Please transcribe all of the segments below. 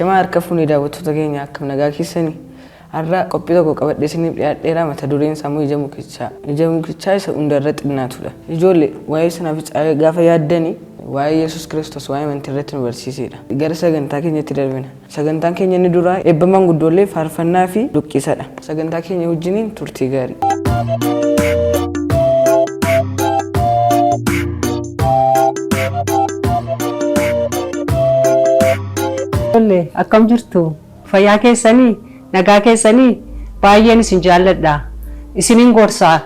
Ashama harka fuunii daawwattoota keenya akkam nagaa keessanii har'a qophii tokko qabadhee isiniif dhiyaadheera mata dureen sammuu ija mukichaa. Ija mukichaa isa hundarra xinnaatudha. Ijoollee waa'ee sanaaf gaafa yaaddanii waa'ee Yesuus Kiristoos waa'ee amantii irratti nu barsiisedha. Gara sagantaa keenyatti darbina. Sagantaan keenya inni duraa eebba manguddoolee faarfannaa fi duqqisadha. Sagantaa keenya wajjiniin turtii gaarii. Ijoollee akkam jirtu? Fayyaa keessanii, nagaa keessanii baay'een isin jaalladha. Isiniin gorsaa,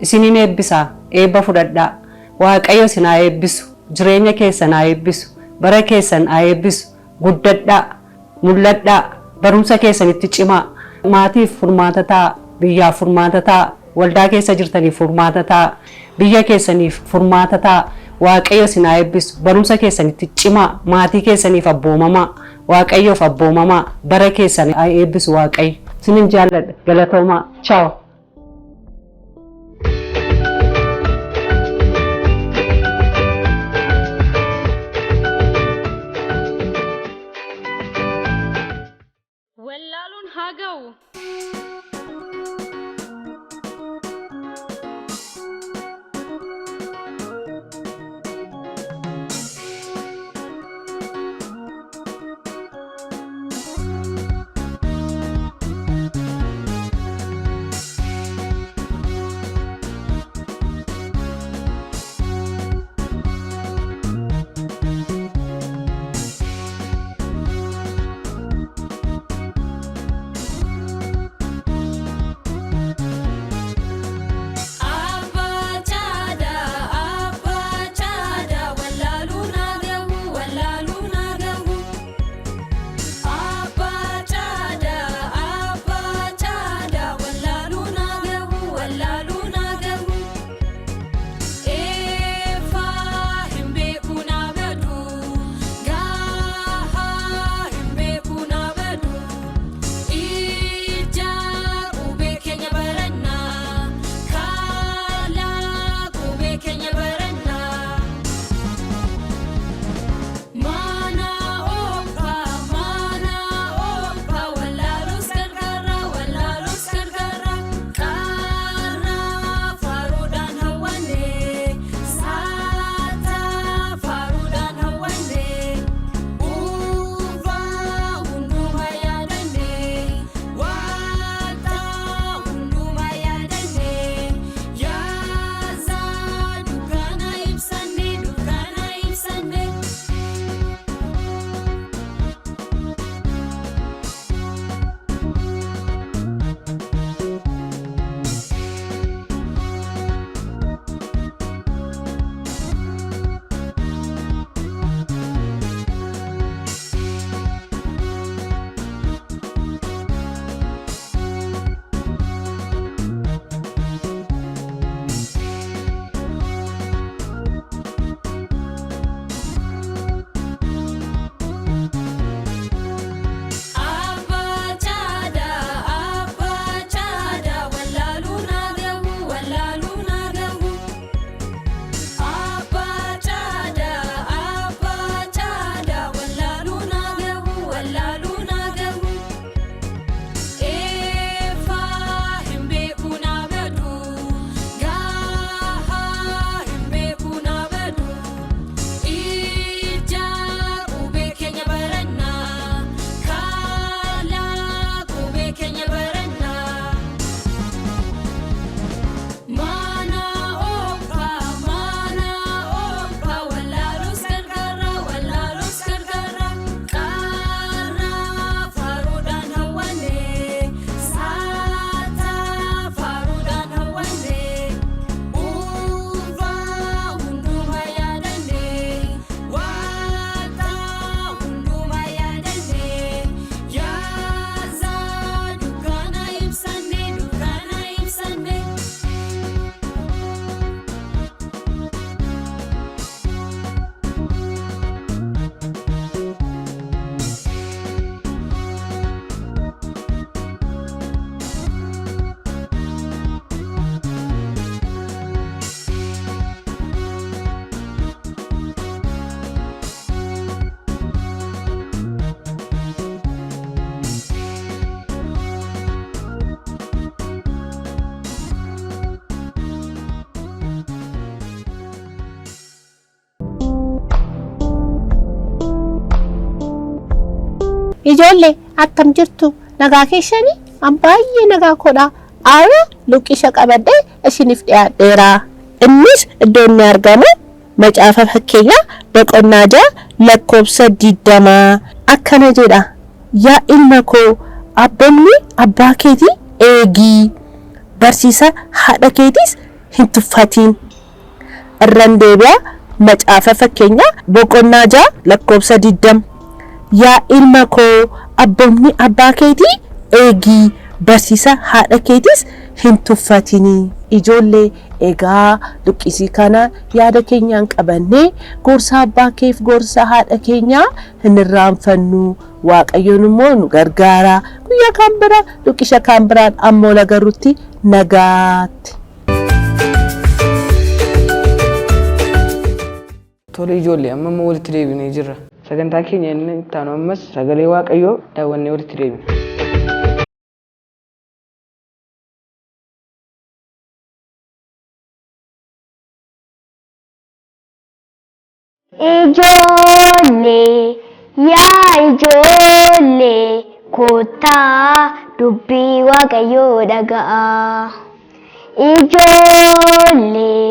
isiniin eebbisaa, eebba fudhadhaa. Waaqayyo isin haa eebbisu, jireenya keessan haa eebbisu, bara keessan haa eebbisu. Guddadhaa, mul'adhaa, barumsa keessanitti cimaa. Maatiif furmaata ta'a, biyyaaf furmaata ta'a, waldaa keessa jirtaniif furmaata ta'a, biyya keessaniif furmaata ta'a. Waaqayyo isin haa eebbisu, barumsa keessanitti cimaa, maatii keessaniif abboomamaa. Waaqayyoof abboomamaa, bara keessan haa eebbisu Waaqayyo. Isinin jaalladha. Galatoomaa. Ciao. Wallaaluun haa ga'u. Ijoollee akkam jirtu nagaa keessanii ambaay'ee nagaa kodha ara luqqisha qabadhee isiniif dhiyaadheera. Innis iddoo inni argamu macaafa fakkeenyaa boqonnaa 6 lakkoofsa 20 akkana jedha. Yaa ilma koo abboommii abbaa keetii eegi barsiisa haadha keetiis hin tuffatiin. Irraan deebi'a macaafa fakkeenyaa boqonnaa 6 lakkoofsa 20. Yaa ilma koo abboommii abbaa keetii eegi barsiisa haadha keetiis hin tuffatiin. Ijoollee egaa luqqisii kana yaada keenyaan qabannee gorsa abbaa keef gorsa haadha keenyaa hin irraanfannu. Waaqayyoon immoo nu gargaara. Guyyaa kan bira luqqisha kan biraan ammoo lagarutti nagaatti. Tole ijoollee amma walitti deebinee jirra. Sagantaa keenya inni itti aanu ammas sagalee Waaqayyoo daawwannee walitti deebina. Ijoollee yaa ijoollee kottaa dubbii Waaqayyoo dhaga'a. Ijoollee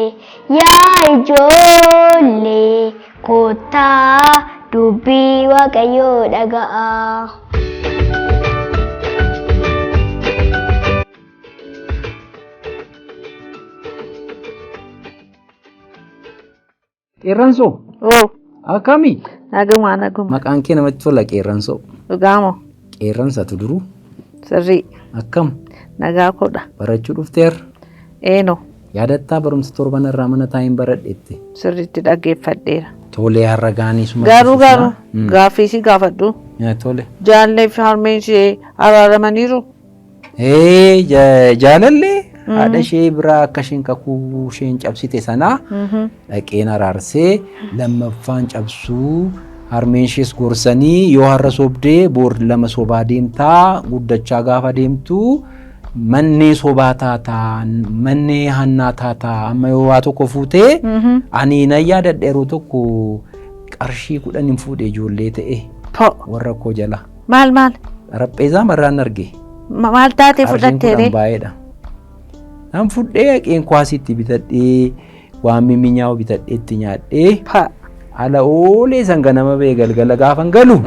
yaa ijoollee kottaa dubbii Waaqayyoo dhaga'a. Qeerransoo. Akkami? Naguma. Maqaan kee namatti tola qeerransoo. Dhugaamo. Qeerransatu duruu. Sirrii. Akkam? Nagaa kodha. Barachuu dhufteer. Eeno. Yaadattaa barumsa torban irraa mana taa'iin baradheette. Sirriitti dhaggeeffadheera. Tolee har'a gaanii suma. Garuu gaaffii si gaafadhu. Tole. Jaallee fi harmeen ishee araaramaniiru. Jaalallee haadha ishee biraa akka isheen kakuu isheen cabsite sana dhaqeen araarsee lammaffaan cabsuu harmeen ishees gorsanii yoo har'a sobdee boor lama sobaa deemtaa guddachaa gaafa deemtu manni sobaa taataa manni hannaa taataa amma yoo waa tokko fuutee ani na yaadadha yeroo tokko qarshii 10 fuudhee ijoollee ta'e warra koo jala. Maal? Xarapheezaa marraan arge. Maal taatee fudhatteere? Baay'eedha. Nam fuudhee qeen kwaasitti bitadhee waan miminyaa'u bitadheetti nyaadhee ala oolee sanga nama bee galgala gaafan galu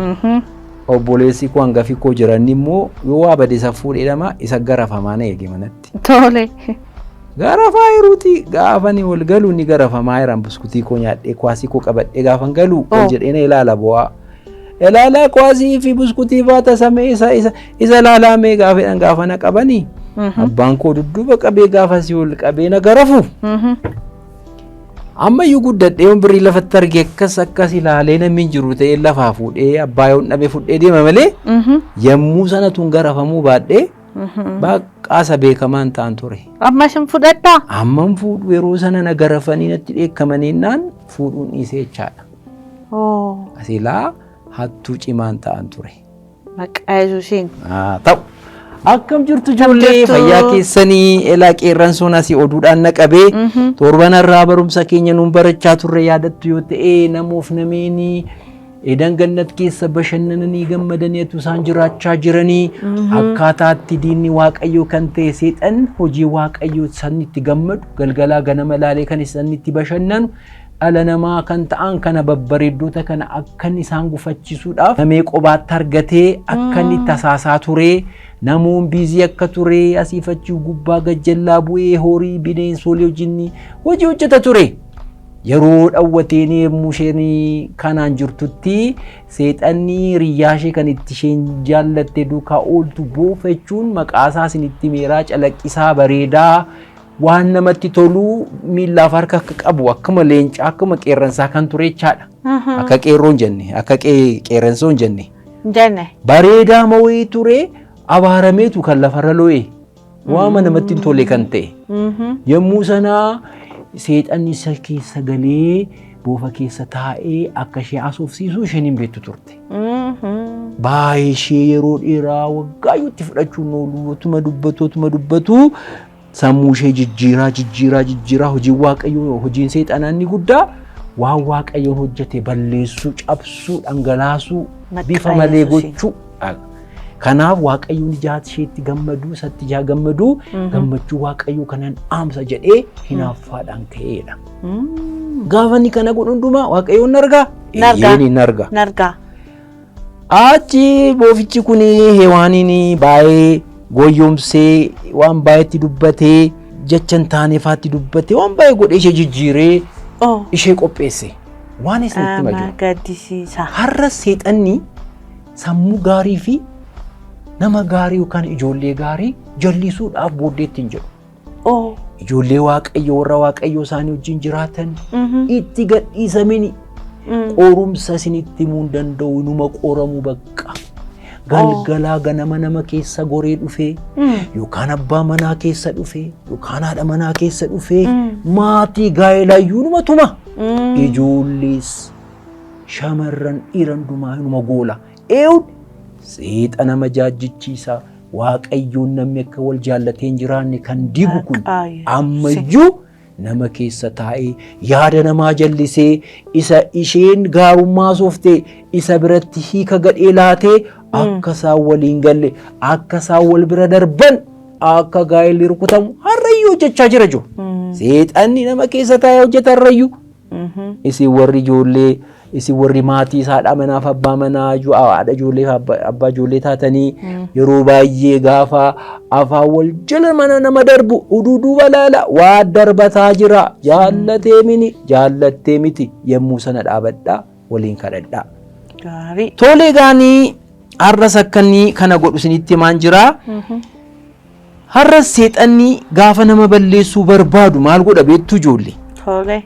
obboleessi koo hangafi koo jiran immoo yoo waa bade isa fuudheedhama isa garafamaa na eege manatti. Tole. Garafaa jiruuti gaafani wal galu ni garafamaa jiran buskutii koo nyaadhee kwaasii koo qabadhee gaafan galu ol jedhee na ilaala bu'aa. Ilaala kwaasii fi buskutii baata samee isa ilaalamee gaafedhan gaafa na qabanii. Abbaan koo dudduuba qabee gaafa si ol qabee na garafu. Amma iyyuu guddadhee birrii lafatti argee akkas ilaalee namni jiru ta'ee lafaa fuudhee abbaa yoo dhabee fuudhee deema malee yommuu sanatuun garafamuu baadhee baqqaasa beekamaan ta'an ture. Amma shin fudhadhaa? Amman fuudhu yeroo sana na garafanii natti dheekkamaniinnaan fuudhuun dhiisee jechaadha. Asilaa hattuu cimaan ta'an ture. Maqaa Yesuusiin. Ta'u. Akkam jirtu ijoollee fayyaa keessanii elaa qeerransoon asii oduudhaan naqabee torban irraa barumsa keenya nuun barachaa turre yaadattu yoo ta'e namoof nameeni edan gannat keessa bashannananii gammadanii atu isaan jiraachaa jiranii akkaataatti diinni waaqayyoo kan ta'e seexan hojii waaqayyoo sanitti gammadu galgalaa ganama laalee kan isanitti bashannanu ala namaa kan ta'an kana babbareeddoota kana akkan isaan gufachiisuudhaaf namee qobaatti argatee akkan itti tasaasaa ture namoon biizii akka ture asiifachuu gubbaa gajjallaa bu'ee horii bineensolii wajjin hojii hojjeta ture yeroo dhawwateen yemmuu isheen kanaan jirtutti seexanni riyyaashee kan itti isheen jaallatte duukaa ooltu boofachuun maqaasaa isinitti meeraa calaqqisaa bareedaa waan namatti tolu miillaaf harka akka qabu akkuma leencaa akkuma qeerransaa kan ture jechaadha. Akka qeerroon jenne akka qeerransoon jenne. Bareedaa mawii ture abaarameetu kan lafarra lo'e waama namatti tole kan ta'e. Yommuu sanaa seexanni isa keessa galee boofa keessa taa'ee akka ishee asoofsiisu isheen hin beektu turte. Baay'ee ishee yeroo dheeraa waggaa itti fudhachuun oolu otuma dubbatu sammuu ishee jijjiiraa hojiin waaqayyoo hojiin seexanaa inni guddaa waan waaqayyoon hojjete balleessuu cabsuu dhangalaasuu bifa malee gochuu Kanaaf waaqayyoon jaati isheetti gammadu satti jaa gammadu gammachuu waaqayyoo kanan aamsa jedhee hinaaffaadhaan ka'eedha. Gaafa inni kana godhu hundumaa waaqayyoon nargaa? Nargaa. Achi boofichi kun hewaaniin baay'ee goyyomsee waan baay'eetti dubbatee jechan taaneefaatti dubbatee waan baay'ee godhee ishee jijjiiree ishee qopheesse. Waan isinitti gaddisiisa. Har'a seexanni sammuu gaarii fi nama gaarii yookaan ijoollee gaarii jallisuudhaaf booddeetti hin jedhu. Ijoollee waaqayyo warra waaqayyo isaanii wajjin jiraatan itti gadhiisamini qorumsa isinitti himuu hin danda'u numa qoramuu bakka. Galgalaa ganama nama keessa goree dhufee yookaan abbaa manaa keessa dhufee yookaan haadha manaa keessa dhufee maatii gaa'elayyuu numa tuma. Ijoollees shamarran dhiiran dumaa numa goola. Seexana nama jaajjichiisa waaqayyoon namni akka wal jaallatee hin jiraanne kan digu kun ammayyuu nama keessa taa'ee yaada namaa jallisee isa isheen gaarummaa sooftee isa biratti hiika gadhee laatee akka isaan waliin galle akka isaan wal bira darban akka gaa'elli rukutamu harrayyuu hojjechaa jira jiru. Seexanni nama keessa taa'ee hojjeta harrayyuu. Isin warri ijoollee isin warri maatii isaadha manaaf abbaa manaa haadha ijoollee abbaa ijoollee taatanii yeroo baay'ee gaafa afaan wal jala mana nama darbu ududuu balaala waa darbataa jira jaallatee mini jaallattee miti yemmuu sana dhaabadhaa waliin kadhadhaa. Tolee gaanii har'as akkanii kana godhu isinitti himaan jira. Har'as seexanni gaafa nama balleessuu barbaadu maal godha beektu ijoollee?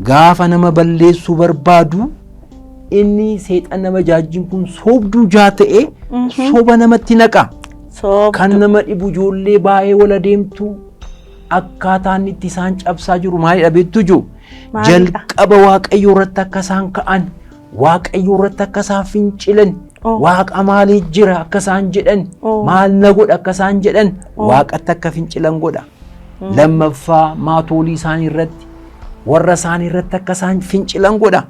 Gaafa nama balleessuu barbaadu inni seexan nama jaajjiin kun soobduu jaa ta'e soba namatti naqa. Kan nama dhibu ijoollee baay'ee wal adeemtu akkaataan itti isaan cabsaa jiru maalidha beektu ijoo? Jalqaba waaqayyoo irratti akka isaan ka'an waaqayyoo irratti akka isaan fincilan waaqa maalii jira akka isaan jedhan maal na godha akka isaan jedhan waaqatti akka fincilan godha. Lammaffaa maatoolii isaanii irratti warra isaanii irratti akka isaan fincilan godha.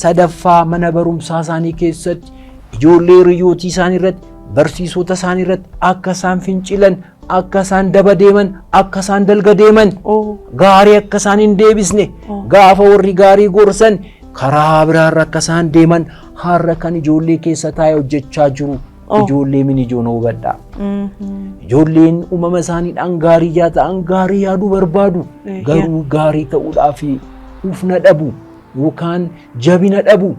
Sadaffaa mana barumsaa isaanii keessatti ijoollee hiriyootii isaanii irratti barsiisota isaanii irratti akka isaan fincilan akka isaan daba deeman akka isaan dalga deeman gaarii akka isaan hin deebisne gaafa warri gaarii gorsan karaa biraarra akka isaan deeman har'a kan ijoollee keessa taa'ee hojjechaa jiru. Ijoollee min ijoon hubadhaa. Ijoolleen uumama isaaniidhaan gaarii yaa ta'an gaarii yaaduu barbaadu garuu gaarii ta'uudhaaf ufna dhabu yookaan jabina dhabu.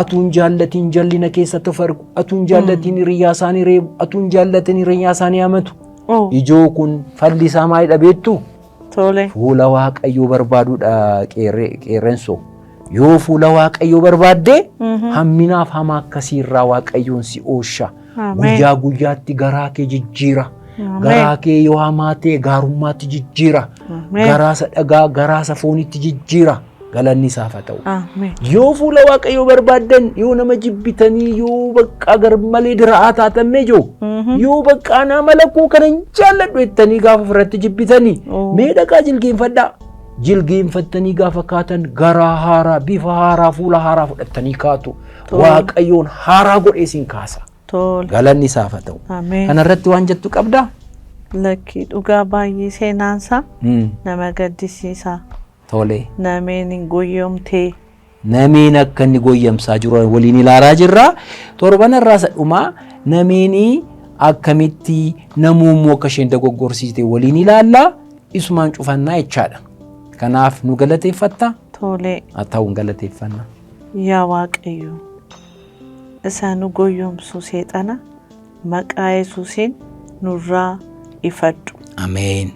Atuun jaallatiin jallina keessatti of argu atuun jaallatiin hiriyaa isaanii reebu atuun jaallatiin hiriyaa isaanii hamatu. Ijoo kun falli isaa maalidha beektu? Fuula waaqayyoo barbaaduudha qeerrensoo. Yoo fuula waaqayyoo barbaadde hamminaaf hamaa akkasii irraa waaqayyoon si oolcha. Guyyaa guyyaatti garaa kee jijjiira. Garaa kee yoo hamaa ta'e gaarummaatti jijjiira. Garaasa dhagaa garaasa foonitti jijjiira. Galanni isaaf haa ta'u. Yoo fuula waaqayyoo barbaaddan yoo nama jibbitanii yoo bakka gar malee dira'aa taatamme yoo bakka nama lakkuu kana hin jaalladhu jettanii gaafa ofirratti jibbitanii mee dhaqaa jilgeenfadhaa. Jilgeenfattanii gaafa kaatan garaa haaraa bifa haaraa fuula haaraa fudhattanii kaatu waaqayyoon haaraa godhee isin kaasa. Galanni isaaf haa ta'u. Kanarratti waan jettu qabdaa? Lakkii dhugaa baay'ee seenaansa nama gaddisiisa. Nameen hin goyyomtee. Nameen akka inni goyyamsaa jiru waliin ilaalaa jirra. Torban irraa sadhumaa nameen akkamitti namuummoo akka isheen dogoggorsiiste waliin ilaallaa isumaan cufannaa jechaadha. Kanaaf nu galateeffatta? Haa ta'uun galateeffanna. Yaa Waaqayyo isa nu goyyomsu seexana maqaa Yesuusiin nurraa ifadhu. Ameen.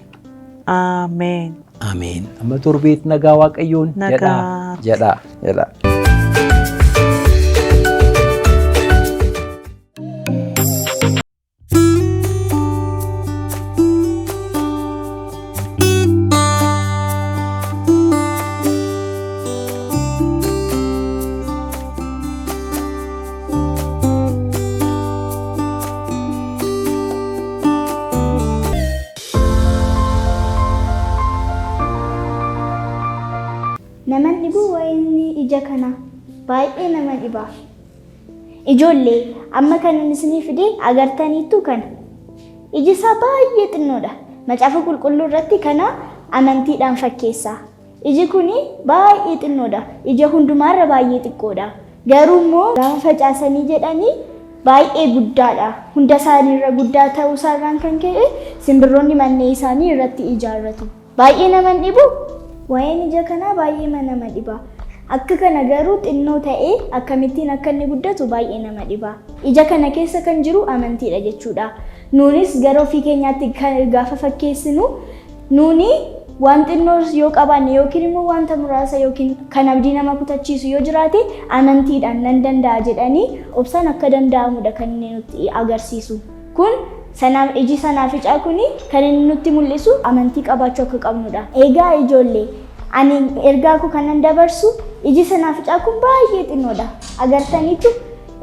Ameen. Ameen. Amma torbeet nagaa Waaqayyoon jedhaa. Naman dhibu wayinni ija kana baay'ee nama dhiba. Ijoollee amma kan isinii fide agartaniittu kana iji isaa baay'ee xinnoodha. Macaafa qulqulluu irratti kana amantiidhaan fakkeessa. Iji kuni baay'ee xinnoodha. Ija hundumaarra baay'ee xiqqoodha. Garuu immoo gaafa facaasanii jedhanii baay'ee guddaadha. Hunda isaaniirra guddaa ta'uu isaarraan kan ka'e simbirroonni mannee isaanii irratti ijaarratu. Baay'ee nama dhibu. Waa'een ija kanaa baay'ee nama dhiba. Akka kana garuu xinnoo ta'ee akkamittiin akka inni guddatu baay'ee nama dhiba. Ija kana keessa kan jiru amantiidha jechuudha. Nuunis gara ofii keenyaatti gaafa fakkeessinu nuuni waan xinnoo yoo qabaanne yookiin immoo wanta muraasa yookiin kan abdii nama kutachiisu yoo jiraate amantiidhaan nan danda'a jedhanii obsaan akka danda'amudha kan inni nutti agarsiisu. Kun sanaaf iji sanaaficaa kuni kan inni nutti mul'isu amantii qabaachuu akka qabnudha. Egaa ijoollee ani ergaa koo kanan dabarsu iji sanaaficaa kun baay'ee xinnoodha. Agartaniitu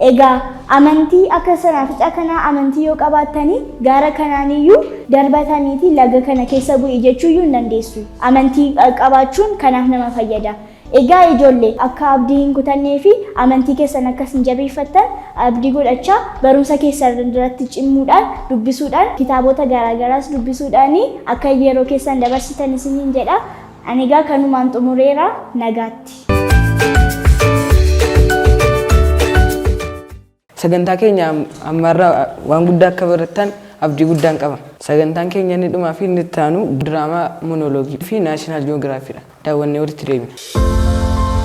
egaa amantii akka sanaaficaa kanaa amantii yoo qabaattanii gaara kanaaniyyuu darbataniiti laga kana keessa bu'i jechuuyyuu hin dandeessu. Amantii qabaachuun kanaaf nama fayyada. Egaa ijoollee akka abdii hin kutannee fi amantii keessan akkas hin jabeeffattan abdii godhachaa barumsa keessan irratti cimmuudhaan dubbisuudhaan kitaabota garaagaraas dubbisuudhaan akka yeroo keessan dabarsitan isiniin jedha. Ani egaa kanumaan xumureera nagaatti. Sagantaa keenya ammarraa waan guddaa akka barattan abdii guddaan qaba. Sagantaan keenya inni dhumaa fi inni itti aanu diraamaa monoloogii fi naashinaal ji'oogiraafiidha. Daawwannee walitti deebina.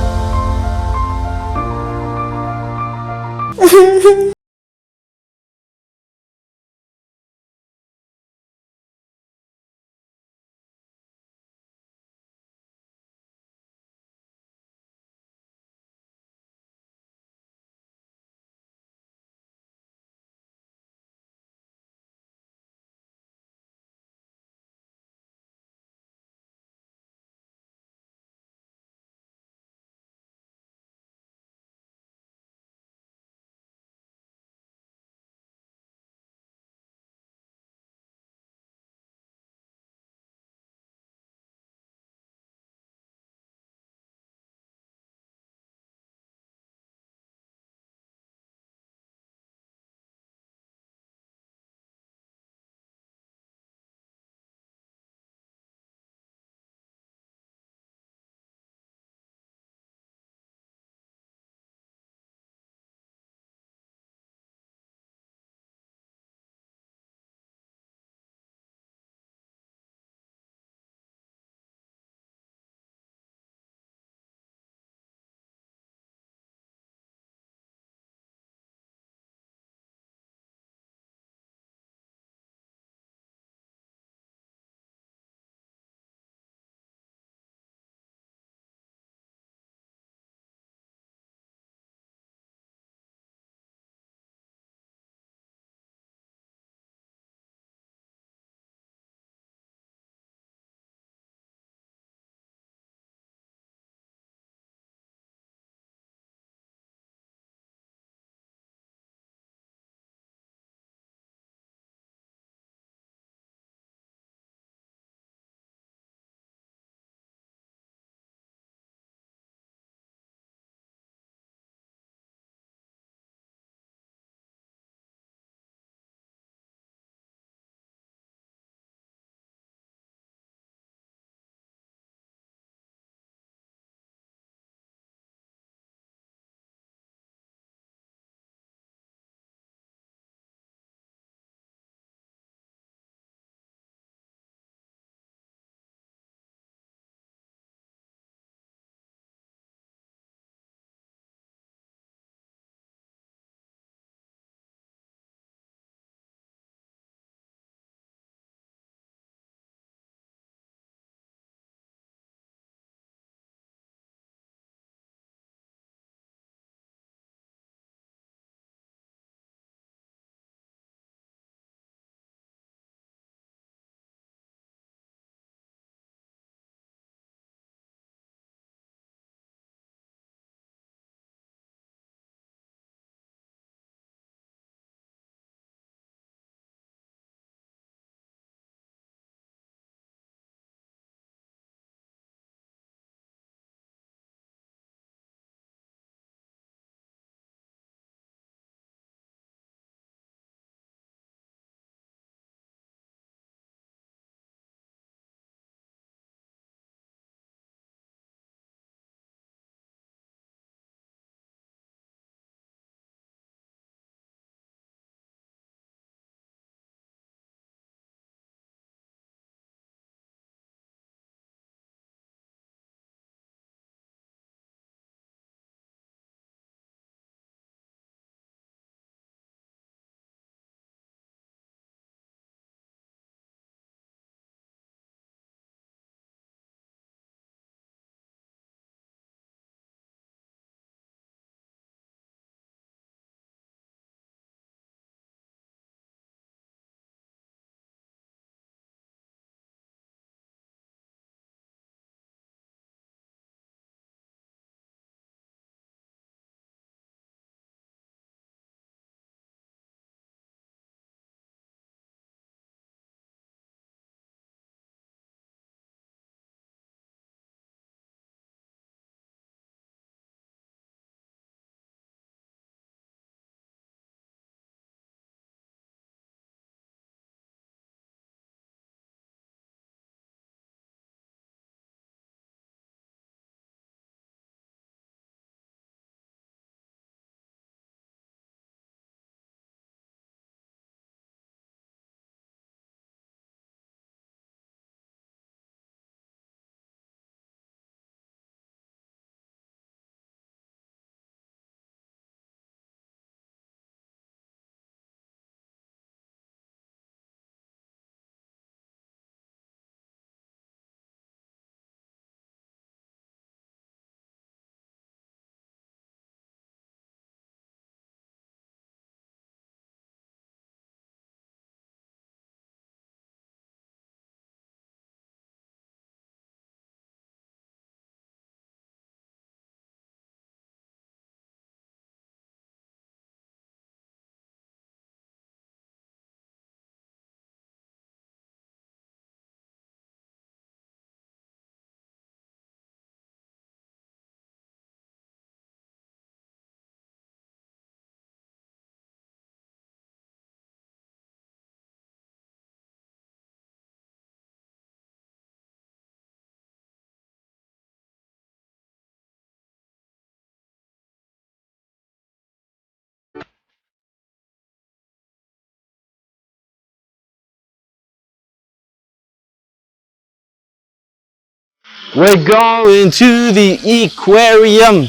We're going to the aquarium.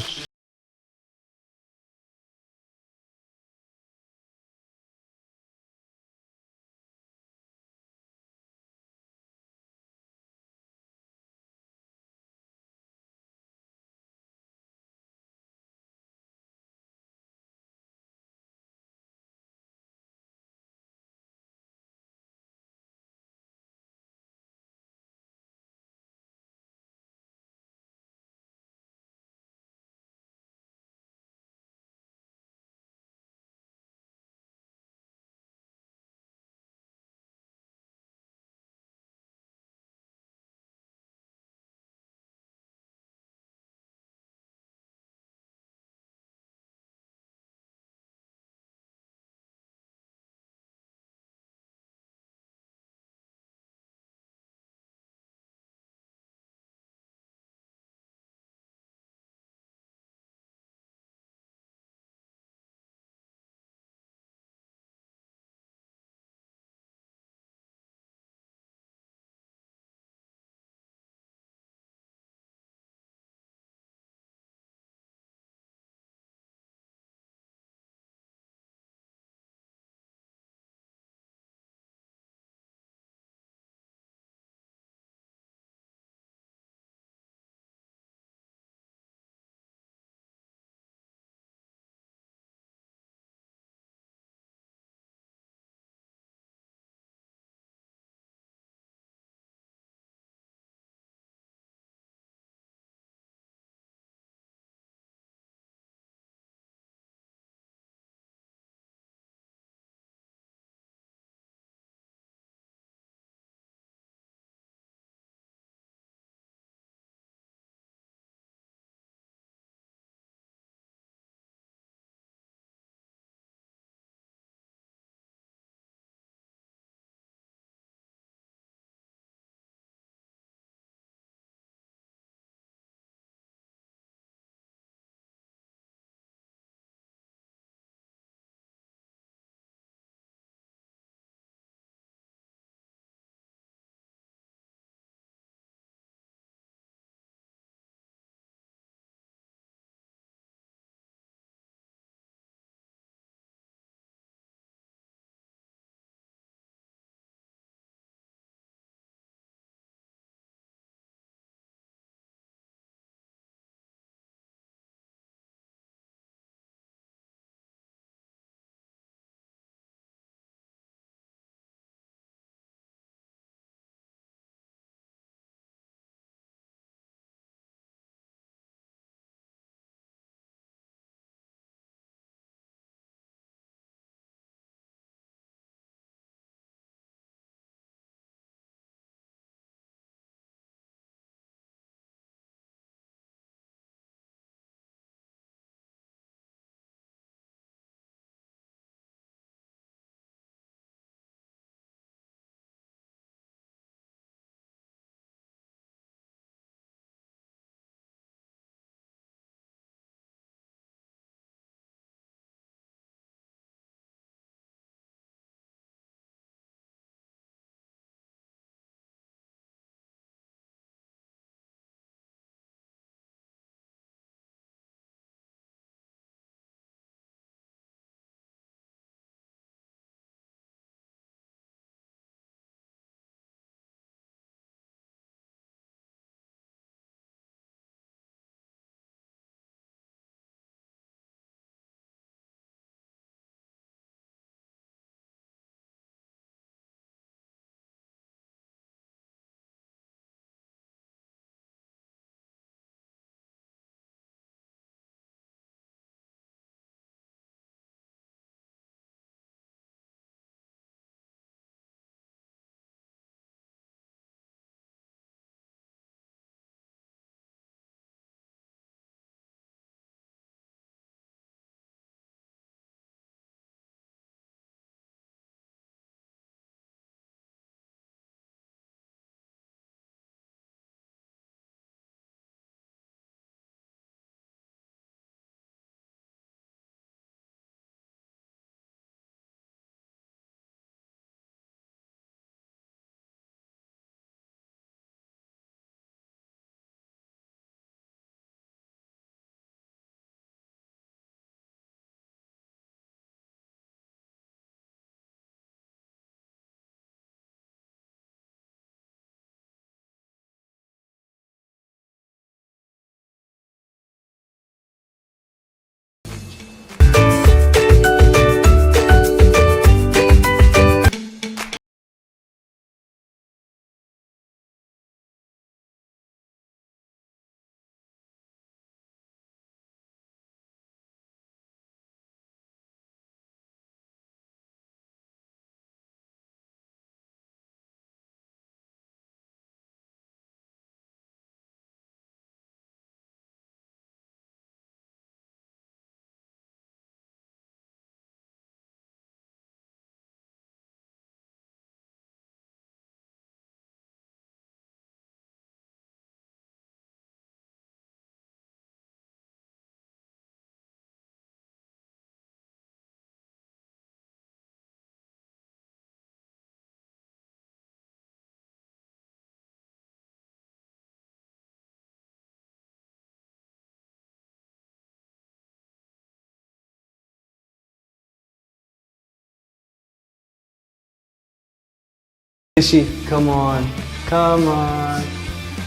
Fishy, come on. Come on.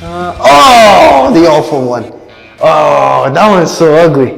Oh, the awful one. Oh, that one's so ugly.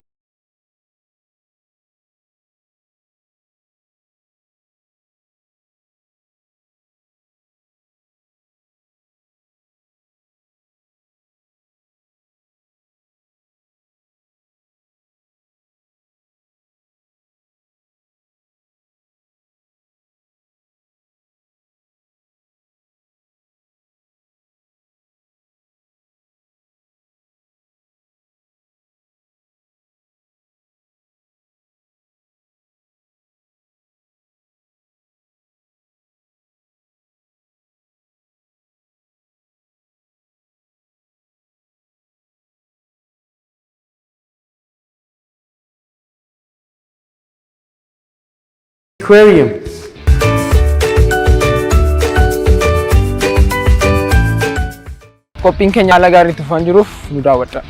Aquarium. Qophiin keenya haala gaarii tufaan jiruuf nu daawwadha.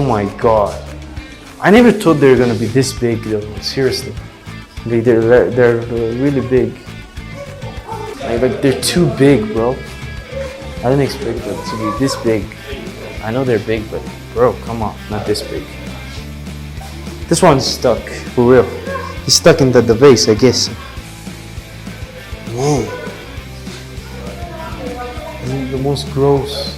Oh my god. I never thought they were gonna be this big though, seriously. They're really big. Like they're too big, bro. I didn't expect them to be this big. I know they're big, but bro, come on, not this big. This one's stuck, for real. He's stuck in the vase, I guess. Man. This is the most gross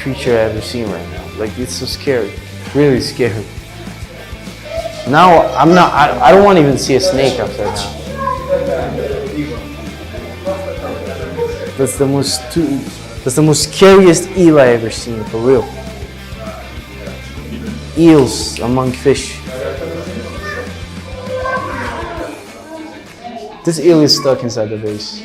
creature I've ever seen right now. Like, it's so scary. Really scary. Now, I don't want to even see a snake after now. That's the most scariest eel I ever seen, for real. Eels among fish. This eel is stuck inside the vase.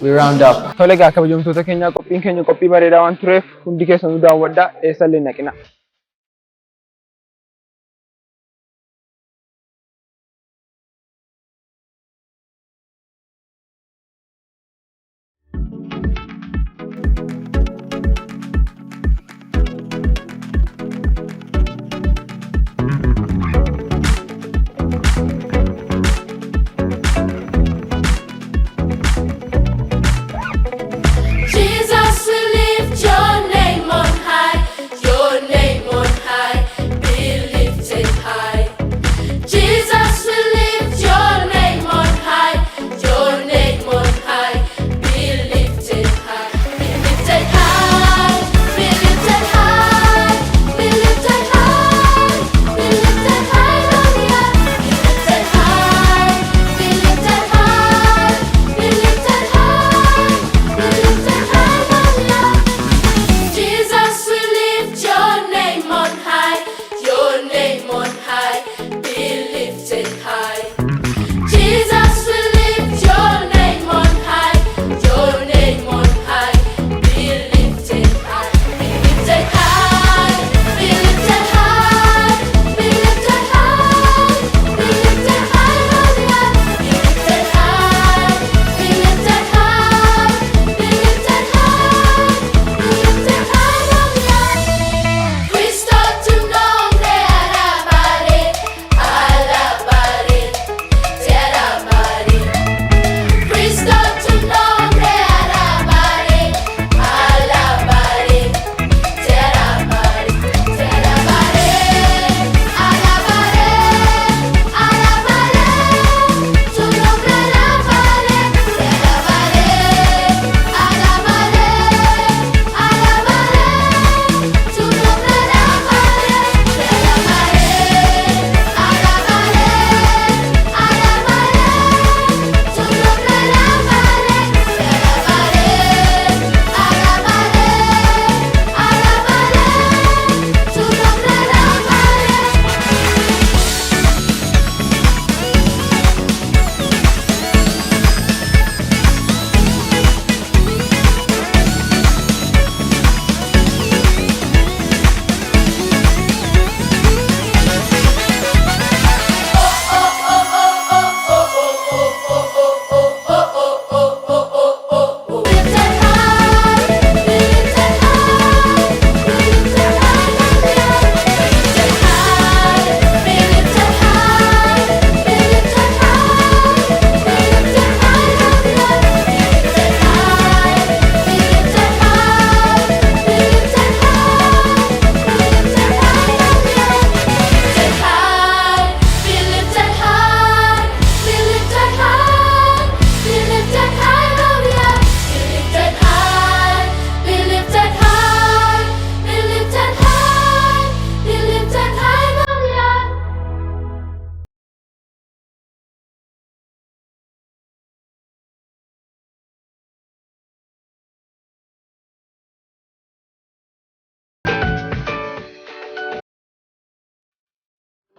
We round up. Tole egaa kabajamtoota keenya qophiin keenya qophii bareedaa waan tureef hundi keessan nu daawwadhaa eessallee naqina.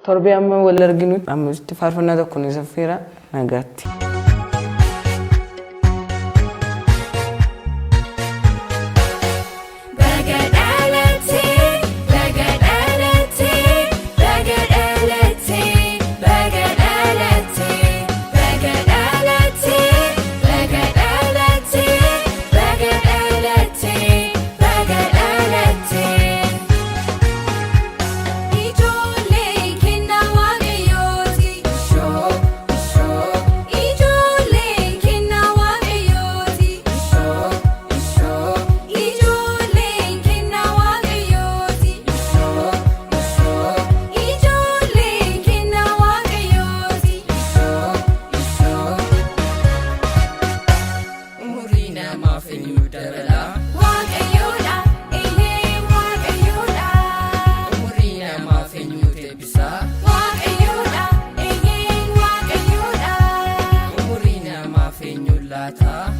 torbee amma wal arginu amma itti faarfannaa tokko ni saffeera nagaatti. Mukichaa